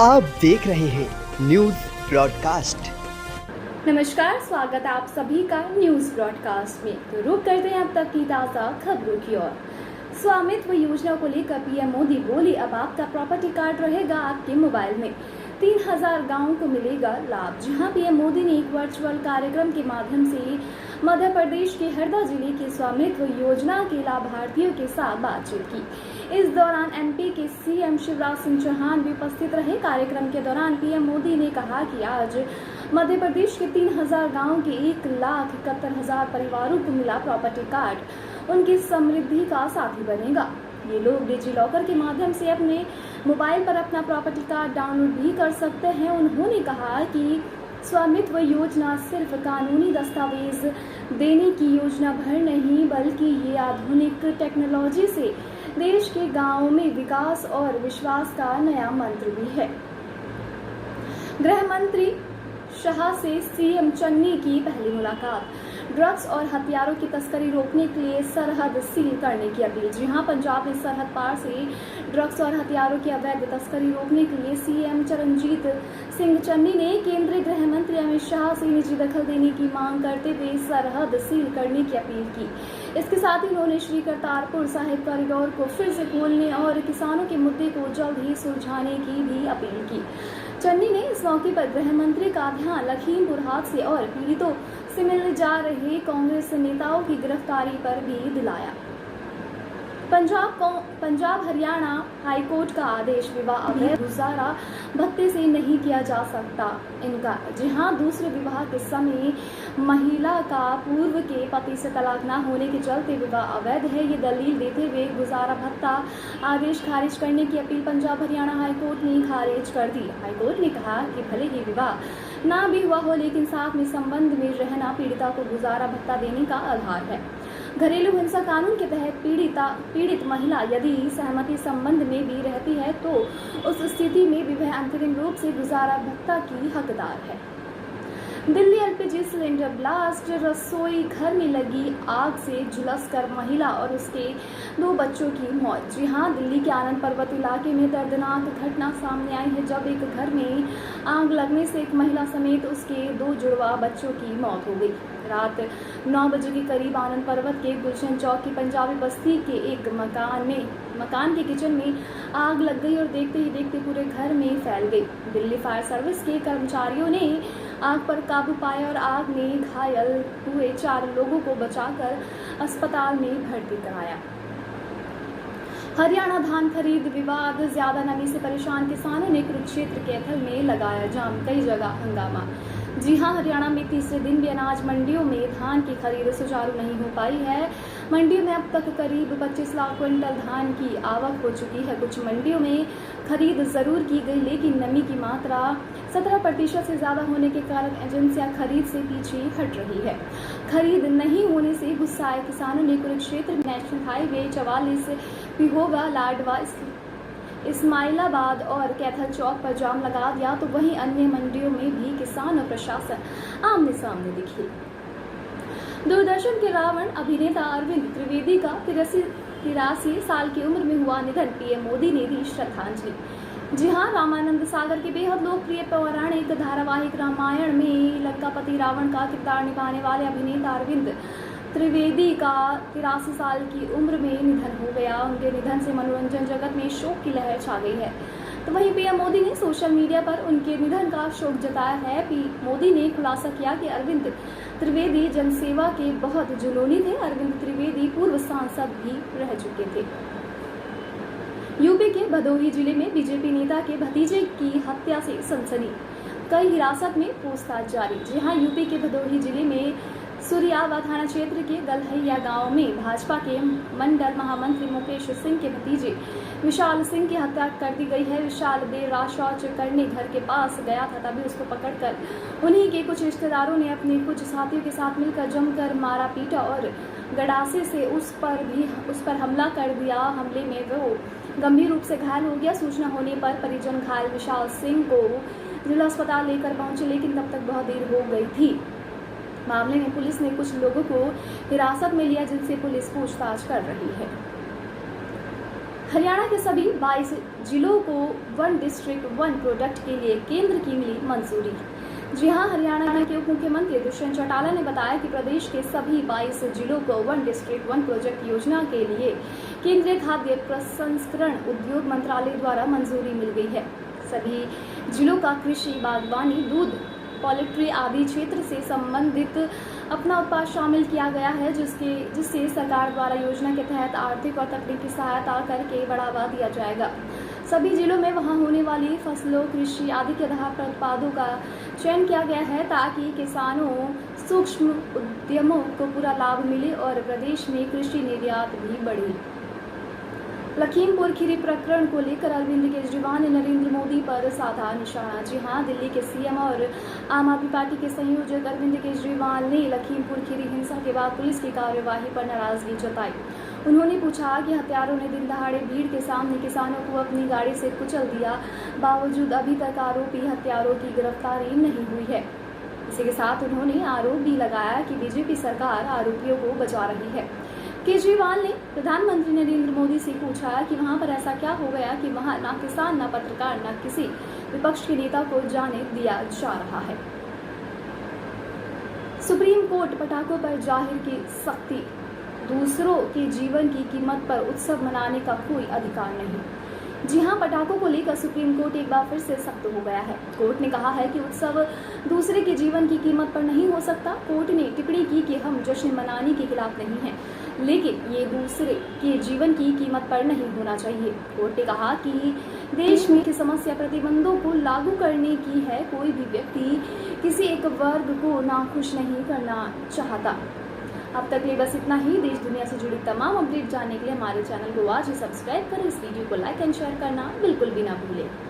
आप देख रहे हैं न्यूज ब्रॉडकास्ट। नमस्कार, स्वागत है आप सभी का न्यूज ब्रॉडकास्ट में। तो रुक करते हैं अब तक की ताज़ा खबरों की ओर। स्वामित्व योजना को लेकर पीएम मोदी बोली, अब आपका प्रॉपर्टी कार्ड रहेगा आपके मोबाइल में। 3000 गांवों को मिलेगा लाभ। जहां पीएम मोदी ने एक वर्चुअल कार्यक्रम के माध्यम से मध्य प्रदेश के हरदा जिले की स्वामित्व योजना के लाभार्थियों के साथ बातचीत की। इस दौरान एमपी के सीएम शिवराज सिंह चौहान भी उपस्थित रहे। कार्यक्रम के दौरान पीएम मोदी ने कहा कि आज मध्य प्रदेश के 3000 गाँव के 1,71,000 परिवारों को मिला प्रॉपर्टी कार्ड उनकी समृद्धि का साथी बनेगा। ये लोग डिजी लॉकर के माध्यम से अपने मोबाइल पर अपना प्रॉपर्टी कार्ड डाउनलोड भी कर सकते हैं। उन्होंने कहा कि स्वामित्व योजना सिर्फ कानूनी दस्तावेज देने की योजना भर नहीं, बल्कि ये आधुनिक टेक्नोलॉजी से देश के गांवों में विकास और विश्वास का नया मंत्र भी है। गृह मंत्री शाह से सीएम चन्नी की पहली मुलाकात। ड्रग्स और हथियारों की तस्करी रोकने के लिए सरहद सील करने की अपील। जी हां, पंजाब में सरहद पार से ड्रग्स और हथियारों की अवैध तस्करी रोकने के लिए सीएम चरणजीत सिंह चन्नी ने केंद्रीय गृह मंत्री अमित शाह से निजी दखल देने की मांग करते हुए सरहद सील करने की अपील की। इसके साथ ही उन्होंने श्री करतारपुर साहिब कॉरिडोर को फिर से खोलने और किसानों के मुद्दे को जल्द ही सुलझाने की भी अपील की। चन्नी ने इस मौके पर गृह मंत्री का ध्यान लखीमपुर हादसे और पीड़ितों से मिलने जा रहे कांग्रेस नेताओं की गिरफ्तारी पर भी दिलाया। पंजाब हरियाणा हाईकोर्ट का आदेश, विवाह अवैध गुजारा भत्ते से नहीं किया जा सकता इनका। जी हां, दूसरे विवाह के समय महिला का पूर्व के पति से तलाक न होने के चलते विवाह अवैध है, ये दलील देते हुए गुजारा भत्ता आदेश खारिज करने की अपील पंजाब हरियाणा हाईकोर्ट ने खारिज कर दी। हाईकोर्ट ने कहा कि भले ही विवाह ना भी हुआ हो, लेकिन साथ में संबंध में रहना पीड़िता को गुजारा भत्ता देने का आधार है। घरेलू हिंसा कानून के तहत पीड़ित महिला यदि सहमति संबंध में भी रहती है तो उस स्थिति में भी वह अंतरिम रूप से गुजारा भत्ता की हकदार है। Delhi LPG cylinder blast. रसोई घर में लगी आग से झुलसकर महिला और उसके 2 बच्चों की मौत। जी हां, दिल्ली के आनंद पर्वत इलाके में दर्दनाक घटना सामने आई है, जब एक घर में आग लगने से एक महिला समेत उसके 2 जुड़वा बच्चों की मौत हो गई। रात 9 बजे के करीब आनंद पर्वत के गुलशन चौक की पंजाबी बस्ती के एक मकान के किचन में आग लग गई और देखते ही देखते पूरे घर में फैल गई। दिल्ली फायर सर्विस के कर्मचारियों ने आग पर काबू पाया और आग में घायल हुए 4 लोगों को बचाकर अस्पताल में भर्ती कराया। हरियाणा धान खरीद विवाद। ज्यादा नमी से परेशान किसानों ने कुरुक्षेत्र के एथल में लगाया जाम, कई जगह हंगामा। जी हां, हरियाणा में तीसरे दिन भी अनाज मंडियों में धान की खरीद सुचारू नहीं हो पाई है। मंडियों में अब तक करीब 25 लाख क्विंटल धान की आवक हो चुकी है। कुछ मंडियों में खरीद जरूर की गई, लेकिन नमी की मात्रा 17% से ज्यादा होने के कारण एजेंसियां खरीद से पीछे हट रही है। खरीद नहीं होने से गुस्साए किसानों ने कुरुक्षेत्र नेशनल हाईवे 44 पिहोवा, लाडवा, इस्माइलाबाद और कैथल चौक पर जाम लगा दिया। तो वहीं अन्य मंडियों में भी किसान और प्रशासन आमने सामने दिखे। दूरदर्शन के रावण अभिनेता अरविंद त्रिवेदी का 83 साल की उम्र में हुआ निधन। पीएम मोदी ने दी श्रद्धांजलि। जी हां, रामानंद सागर के बेहद लोकप्रिय पौराणिक धारावाहिक रामायण में लंकापति रावण का किरदार निभाने वाले अभिनेता अरविंद त्रिवेदी का 83 साल की उम्र में निधन हो गया। उनके निधन से मनोरंजन जगत में शोक की लहर छा गई है। तो वहीं पीएम मोदी ने सोशल मीडिया पर उनके निधन का शोक जताया है। मोदी ने खुलासा किया कि अरविंद त्रिवेदी जनसेवा के बहुत जुनूनी थे। अरविंद त्रिवेदी पूर्व सांसद भी रह चुके थे। यूपी के भदोही जिले में बीजेपी नेता के भतीजे की हत्या से सनसनी, कई हिरासत में पूछताछ जारी। जी हां, यूपी के भदोही जिले में सुरियावा थाना क्षेत्र के गलहैया गांव में भाजपा के मंडल महामंत्री मुकेश सिंह के भतीजे विशाल सिंह की हत्या कर दी गई है। विशाल देर रात शौच करने घर के पास गया था, तभी उसको पकड़कर उन्हीं के कुछ रिश्तेदारों ने अपने कुछ साथियों के साथ मिलकर जमकर मारा पीटा और गड़ासे से उस पर हमला कर दिया। हमले में वो गंभीर रूप से घायल हो गया। सूचना होने पर परिजन घायल विशाल सिंह को जिला अस्पताल लेकर पहुंचे, लेकिन तब तक बहुत देर हो गई थी। मामले में पुलिस ने कुछ लोगों को हिरासत में लिया, जिनसे पुलिस पूछताछ कर रही है। हरियाणा के सभी 22 जिलों को वन डिस्ट्रिक्ट वन प्रोडक्ट के लिए केंद्र की मिली मंजूरी। जी हां, हरियाणा के उप मुख्यमंत्री दुष्यंत चौटाला ने बताया कि प्रदेश के सभी 22 जिलों को वन डिस्ट्रिक्ट वन प्रोजेक्ट योजना के लिए केंद्रीय खाद्य प्रसंस्करण उद्योग मंत्रालय द्वारा मंजूरी मिल गई है। सभी जिलों का कृषि, बागवानी, दूध, पोल्ट्री आदि क्षेत्र से संबंधित अपना उत्पाद शामिल किया गया है, जिससे सरकार द्वारा योजना के तहत आर्थिक और तकनीकी सहायता करके बढ़ावा दिया जाएगा। सभी जिलों में वहां होने वाली फसलों, कृषि आदि के आधार पर उत्पादों का चयन किया गया है ताकि किसानों, सूक्ष्म उद्यमों को पूरा लाभ मिले और प्रदेश में कृषि निर्यात भी बढ़े। लखीमपुर खीरी प्रकरण को लेकर अरविंद केजरीवाल ने नरेंद्र मोदी पर साधा निशाना। जी हां, दिल्ली के सीएम और आम आदमी पार्टी के संयोजक अरविंद केजरीवाल ने लखीमपुर खीरी हिंसा के बाद पुलिस की कार्यवाही पर नाराजगी जताई। उन्होंने पूछा कि हत्यारों ने दिन दहाड़े भीड़ के सामने किसानों को अपनी गाड़ी से कुचल दिया, बावजूद अभी तक आरोपी हत्यारों की गिरफ्तारी नहीं हुई है। इसी के साथ उन्होंने आरोप भी लगाया कि बीजेपी सरकार आरोपियों को बचा रही है। केजरीवाल ने प्रधानमंत्री नरेंद्र मोदी से पूछा कि वहां पर ऐसा क्या हो गया कि वहां ना किसान, ना पत्रकार, ना किसी विपक्ष के नेता को जाने दिया जा रहा है। सुप्रीम कोर्ट पटाखों पर जाहिर की सख्ती, दूसरों के जीवन की कीमत पर उत्सव मनाने का कोई अधिकार नहीं। जी हां, पटाखों को लेकर सुप्रीम कोर्ट एक बार फिर से सख्त हो गया है। कोर्ट ने कहा है कि उत्सव दूसरे के जीवन की कीमत पर नहीं हो सकता। कोर्ट ने टिप्पणी की कि हम जश्न मनाने के खिलाफ नहीं हैं, लेकिन ये दूसरे के जीवन की कीमत पर नहीं होना चाहिए। कोर्ट ने कहा कि देश में की समस्या प्रतिबंधों को लागू करने की है। कोई भी व्यक्ति किसी एक वर्ग को नाखुश नहीं करना चाहता। अब तक लिए बस इतना ही। देश दुनिया से जुड़ी तमाम अपडेट जानने के लिए हमारे चैनल को आज ही सब्सक्राइब करें। इस वीडियो को लाइक एंड शेयर करना बिल्कुल भी ना भूलें।